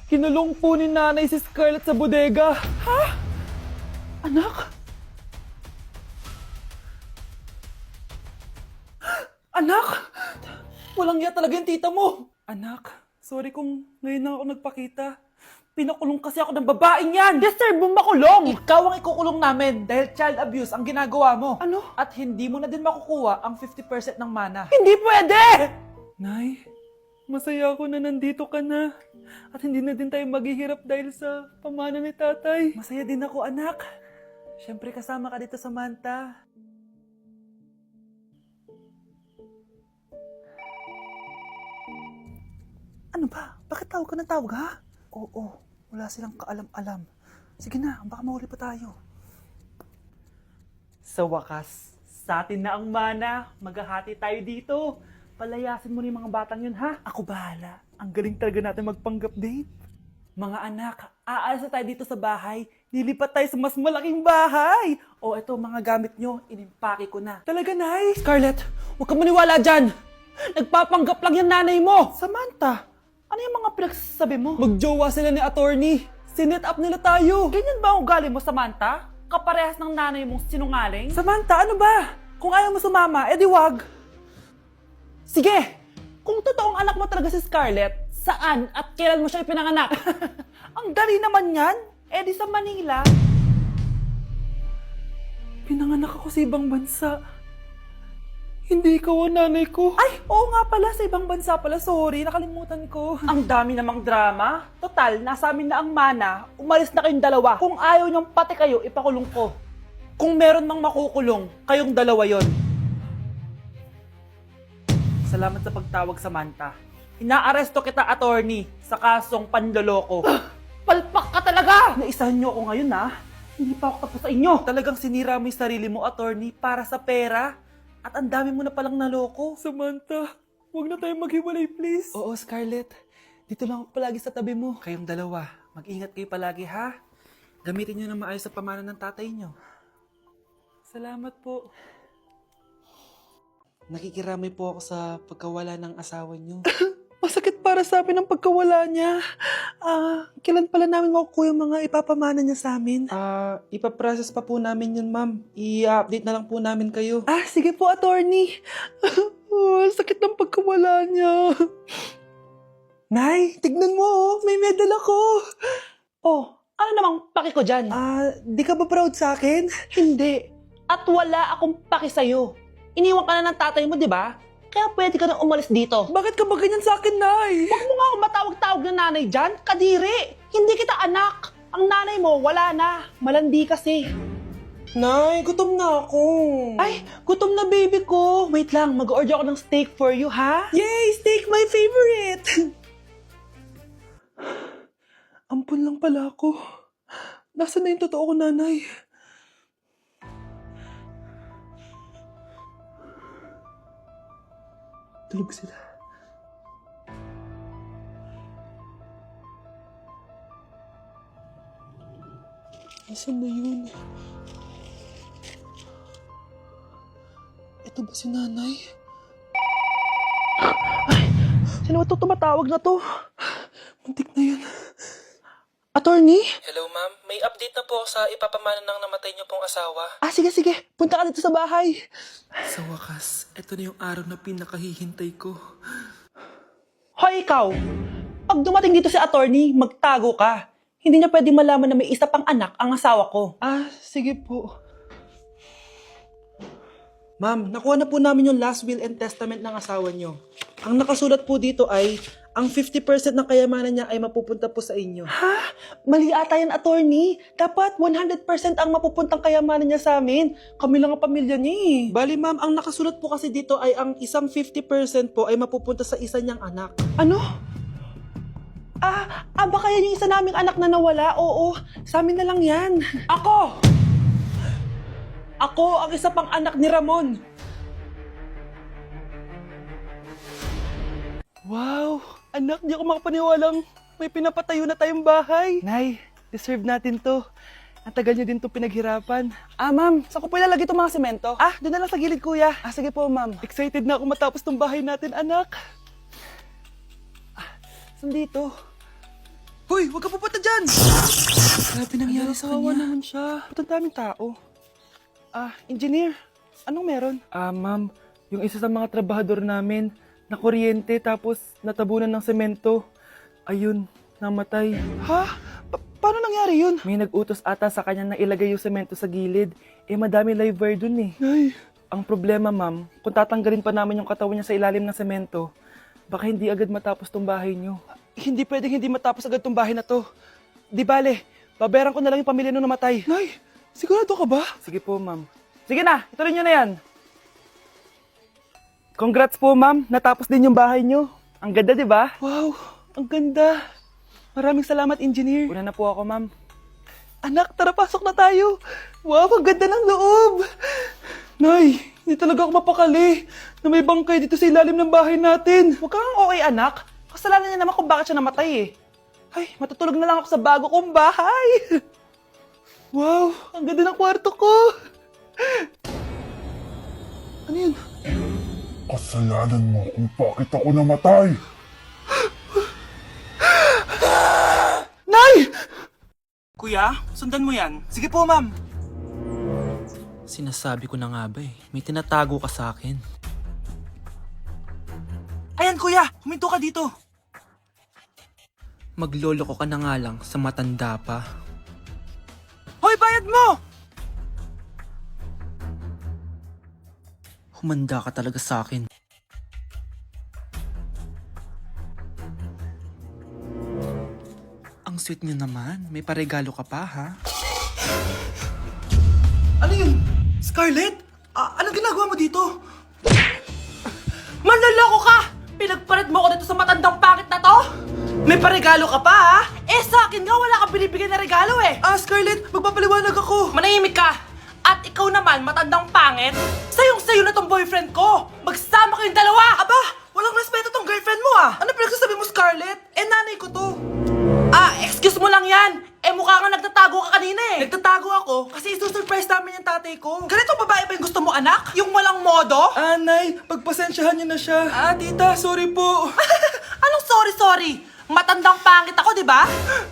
Kinulong po ni nanay si Scarlett sa bodega. Ha? Anak? Anak? Walang iya talaga yung tita mo. Anak, sorry kung ngayon lang ako nagpakita. Pinakulong kasi ako ng babaeng yan! Deserve mo makulong! Ikaw ang ikukulong namin dahil child abuse ang ginagawa mo. Ano? At hindi mo na din makukuha ang 50% ng mana. Hindi pwede! Nay, masaya ako na nandito ka na. At hindi na din tayo maghihirap dahil sa pamana ni tatay. Masaya din ako, anak. Siyempre kasama ka dito sa Manta. Ano ba? Bakit tawag ka ng tawag, ha? Oo, wala silang kaalam-alam. Sige na, baka mahuli pa tayo. Sa wakas, sa atin na ang mana. Maghahati tayo dito. Palayasin mo na yung mga batang yun, ha? Ako bahala. Ang galing talaga natin magpanggap date. Mga anak, aalis na tayo dito sa bahay. Lilipat tayo sa mas malaking bahay. O eto, mga gamit nyo, inimpake ko na. Talaga, Nay? Scarlett, huwag ka maniwala dyan. Nagpapanggap lang yung nanay mo. Samantha, ano yung mga pinagsasabi mo? Magjowa sila ni attorney. Sinet up nila tayo. Ganyan ba ang ugali mo, Samantha? Kaparehas ng nanay mong sinungaling? Samantha, ano ba? Kung ayaw mo sumama, edi wag. Sige, kung totoong anak mo talaga si Scarlett, saan at kailan mo siya ipinanganak? Ang dali naman yan. Edi sa Manila. Pinanganak ako sa ibang bansa. Hindi ikaw ang nanay ko. Ay, oo nga pala, sa ibang bansa pala. Sorry, nakalimutan ko. Ang dami namang drama. Total, nasa amin na ang mana. Umalis na kayong dalawa. Kung ayaw niyong pati kayo, ipakulong ko. Kung meron mang makukulong, kayong dalawa yon. Salamat sa pagtawag, Samantha. Inaaresto kita, attorney, sa kasong panloloko. Palpak ka talaga! Naisahan niyo ako ngayon, ha? Hindi pa ako tapos sa inyo. Talagang sinira mo yung sarili mo, attorney, para sa pera. At ang dami mo na palang naloko. Samantha, huwag na tayong maghiwalay, please. Oo, Scarlett. Dito lang ako palagi sa tabi mo. Kayong dalawa, mag-ingat kayo palagi, ha? Gamitin niyo na maayos sa pamana ng tatay niyo. Salamat po. Nakikiramay po ako sa pagkawala ng asawa niyo. Masakit para sa amin ang pagkawala niya. Kailan pala namin makukuha yung mga ipapamana niya sa amin? Ipaprocess pa po namin yun, ma'am. I-update na lang po namin kayo. Sige po, attorney. Sakit ng pagkawala niya. Nay, tignan mo, may medal ako. Oh, ano namang paki ko dyan? Di ka ba proud sa akin? Hindi. At wala akong paki sa'yo. Iniwan ka na ng tatay mo, di ba? Kaya pwede ka nang umalis dito. Bakit ka ba ganyan sa akin, Nay? Huwag mo nga akong matawag-tawag na nanay dyan. Kadiri! Hindi kita anak. Ang nanay mo, wala na. Malandi kasi. Nay, gutom na ako. Ay, gutom na baby ko. Wait lang, mag-order ako ng steak for you, ha? Yay! Steak, my favorite! Ampun lang pala ako. Nasaan na yung totoo ko, nanay? Tulog sila. Nasaan na yun? Ito ba si nanay? Ay! Sino ba ito tumatawag na to? Muntik na yun. Attorney? Hello ma'am, may update na po sa ipapamana ng namatay niyo pong asawa. Sige. Punta ka dito sa bahay. Sa wakas, ito na yung araw na pinakahihintay ko. Hoy, ikaw! Pag dumating dito si attorney, magtago ka. Hindi niya pwedeng malaman na may isa pang anak ang asawa ko. Sige po. Ma'am, nakuha na po namin yung last will and testament ng asawa niyo. Ang nakasulat po dito ay, ang 50% ng kayamanan niya ay mapupunta po sa inyo. Ha? Mali ata yan, attorney. Dapat 100% ang mapupuntang kayamanan niya sa amin. Kami lang ang pamilya niya eh. Bali ma'am, ang nakasulat po kasi dito ay ang isang 50% po ay mapupunta sa isa niyang anak. Ano? Baka yan yung isa naming anak na nawala. Oo, sa amin na lang yan. Ako ang isa pang anak ni Ramon. Wow! Anak, di ako makapaniwalang may pinapatayo na tayong bahay. Nay, deserve natin to. Ang tagal niyo din to pinaghirapan. Ma'am, saan ko po ilalagay itong mga semento? Doon na lang sa gilid, kuya. Sige po, ma'am. Excited na ako matapos tong bahay natin, anak. Saan dito? Hoy! Huwag ka pupunta dyan! Grabe nangyari sa kanya. naman siya. Ba't ang daming tao? Engineer, anong meron? Ma'am, yung isa sa mga trabahador namin, nakuryente tapos natabunan ng semento. Ayun, namatay. Ha? Paano nangyari yun? May nag-utos ata sa kanya na ilagay yung semento sa gilid. Madami live wire dun eh. Ay. Ang problema, ma'am, kung tatanggalin pa namin yung katawan niya sa ilalim ng semento, baka hindi agad matapos tong bahay niyo. Hindi pwedeng hindi matapos agad tong bahay na to. Di bale, babayaran ko na lang yung pamilya nung namatay. Nay, sigurado ka ba? Sige po, ma'am. Sige na, ituloy nyo na yan. Congrats po, ma'am. Natapos din yung bahay nyo. Ang ganda, di ba? Wow, ang ganda. Maraming salamat, engineer. Una na po ako, ma'am. Anak, tara pasok na tayo. Wow, ang ganda ng loob. Nay, hindi talaga ako mapakali na may bangkay dito sa ilalim ng bahay natin. Huwag kang okay, anak. Kasalanan niya naman kung bakit siya namatay eh. Ay, matutulog na lang ako sa bago kong bahay. Wow, ang ganda ng kwarto ko. Ano yun? Kasalanan mo kung bakit ako namatay. Nay! Kuya, sundan mo yan. Sige po, ma'am. Sinasabi ko na nga ba eh, may tinatago ka sa akin. Ayan, kuya. Huminto ka dito. Maglolo ko ka na nga lang sa matanda pa. Hoy, bayad mo! Humanda ka talaga sa akin. Ang sweet niyo naman, may paregalo ka pa ha? Ano yun? Scarlett? Anong ginagawa mo dito? Manloloko ka! Pinagpalit mo ako dito sa matandang pangit na to? May paregalo ka pa, ha? Sa akin nga, wala kang binibigyan na regalo, eh. Scarlett, magpapaliwanag ako. Manahimik ka. At ikaw naman, matandang pangit, sayong-sayo na tong boyfriend ko. Magsama kayong dalawa. Aba, walang respeto tong girlfriend mo, ah. Ano pinagsasabi mo, Scarlett? Nanay ko to. Excuse mo lang yan. Mukha nga nagtatago ka kanina, eh. Nagtatago ako kasi isusurprise namin yung tatay ko. Ganito babae ba yung gusto mo, anak? Yung walang modo? Nay, pagpasensyahan niyo na siya. Tita, sorry po. Anong sorry? Matandang pangit ako, di ba?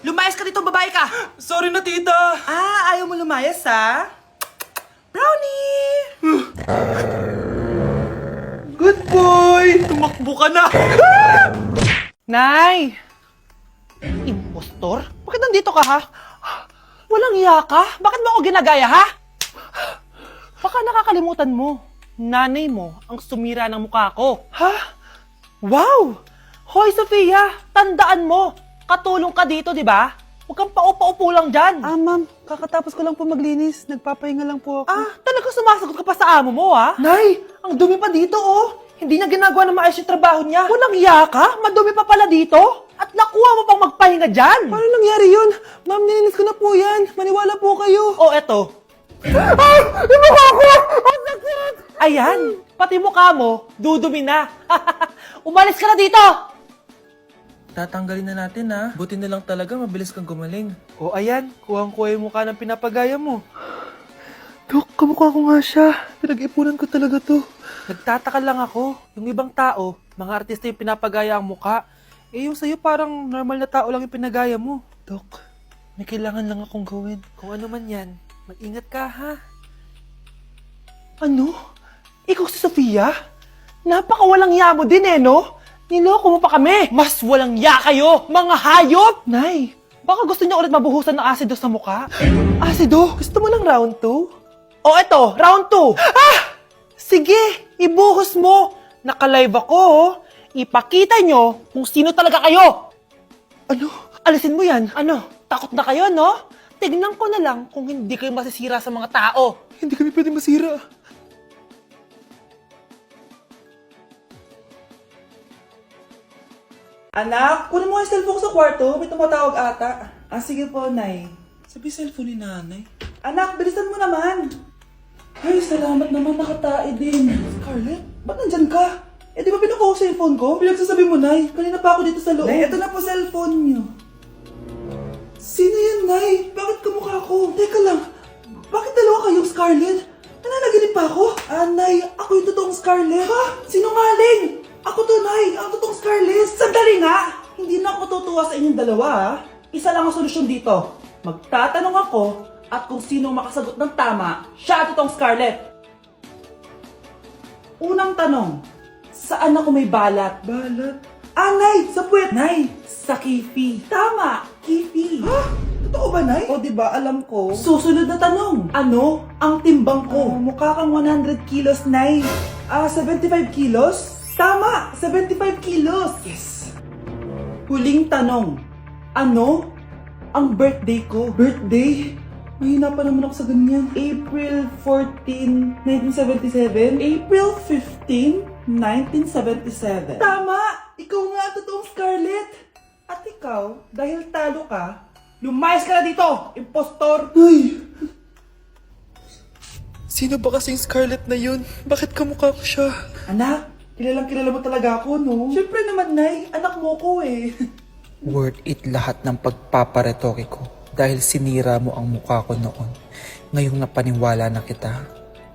Lumayas ka dito, babae ka. Sorry na, tita. Ayaw mo lumayas, ha? Brownie! Good boy! Tumakbo ka na! Nay! Impostor? Bakit nandito ka, ha? Walang iya ka? Bakit mo ako ginagaya, ha? Baka nakakalimutan mo. Nanay mo ang sumira ng mukha ko. Ha? Wow! Hoy, Sofia! Tandaan mo! Katulong ka dito, di ba? Huwag kang paupa-upo lang dyan. Ma'am, kakatapos ko lang po maglinis. Nagpapahinga lang po ako. Talaga sumasagot ka pa sa amo mo, ha? Nay, ang dumi pa dito, oh. Hindi niya ginagawa na maayos yung trabaho niya. Walang iya ka? Madumi pa pala dito? At nakuha mo pang magpahinga dyan. Paano nangyari yun? Ma'am, nilinis ko na po yan. Maniwala po kayo. Eto. Yung mukha ko! Ang sakit! Ayan, pati mukha mo, dudumi na. Umalis ka na dito! Tatanggalin na natin ha. Buti na lang talaga mabilis kang gumaling. Ayan, kuhang-kuha yung mukha ng pinapagaya mo. Dok, kamukha ko nga siya. Pinag-ipunan ko talaga to. Nagtataka lang ako. Yung ibang tao, mga artista yung pinapagaya ang mukha. Yung sa'yo parang normal na tao lang yung pinagaya mo. Dok, may kailangan lang akong gawin. Kung ano man yan, mag-ingat ka ha. Ano? Ikaw si Sofia? Napakawalang ya mo din no? Niloko mo pa kami! Mas walang ya kayo, mga hayop! Nay, baka gusto niya ulit mabuhusan ng asido sa mukha. Asido? Gusto mo ng round 2? Eto, round 2! Sige, ibuhos mo! Naka-live ako, Ipakita nyo kung sino talaga kayo! Ano? Alisin mo yan? Ano? Takot na kayo, no? Tignan ko na lang kung hindi kayo masisira sa mga tao. Hindi kami pwede masira. Anak, kunin mo yung cellphone ko sa kwarto. May tumatawag ata. Sige po, Nay. Sabi cellphone ni nanay. Anak, bilisan mo naman. Ay, salamat naman, nakatae din. Scarlett, ba't nandyan ka? Di ba pinukuha ko sa cellphone ko? Pinagsasabi mo, Nay. Kanina pa ako dito sa loob. Nay, ito na po cellphone niyo. Sino yan, Nay? Bakit kamukha ko? Teka lang. Bakit dalawa kayong Scarlett? Nananaginip pa ako? Nay, ako yung totoong Scarlett. Ha? Sinungaling! Ako to, Nay. Ang totoong Scarlett. Sandali nga! Hindi na ako tutuwa sa inyong dalawa, ha? Isa lang ang solusyon dito. Magtatanong ako at kung sino ang makasagot ng tama, siya at itong Scarlett. Unang tanong, saan ako may balat? Balat? Ah, Nay! Sa puwet! Nay, sa kifi. Tama, kifi. Ha? Totoo ba, Nay? O diba alam ko? Susunod na tanong, ano ang timbang ko? Mukha kang 100 kilos, Nay. 75 kilos? Tama, 75 kilos. Yes. Huling tanong, ano ang birthday ko? Birthday? Mahina pa naman ako sa ganyan. April 14, 1977? April 15, 1977. Tama! Ikaw nga ang totoong Scarlett. At ikaw, dahil talo ka, lumayas ka na dito, impostor! Ay! Sino ba kasing Scarlett na yun? Bakit kamukha ko siya? Anak, kilalang kilala mo talaga ako, no? Siyempre naman, Nay, anak mo ko eh. Worth it lahat ng pagpaparetoke ko dahil sinira mo ang mukha ko noon. Ngayong napaniwala na kita,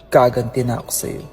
gaganti na ako sa'yo.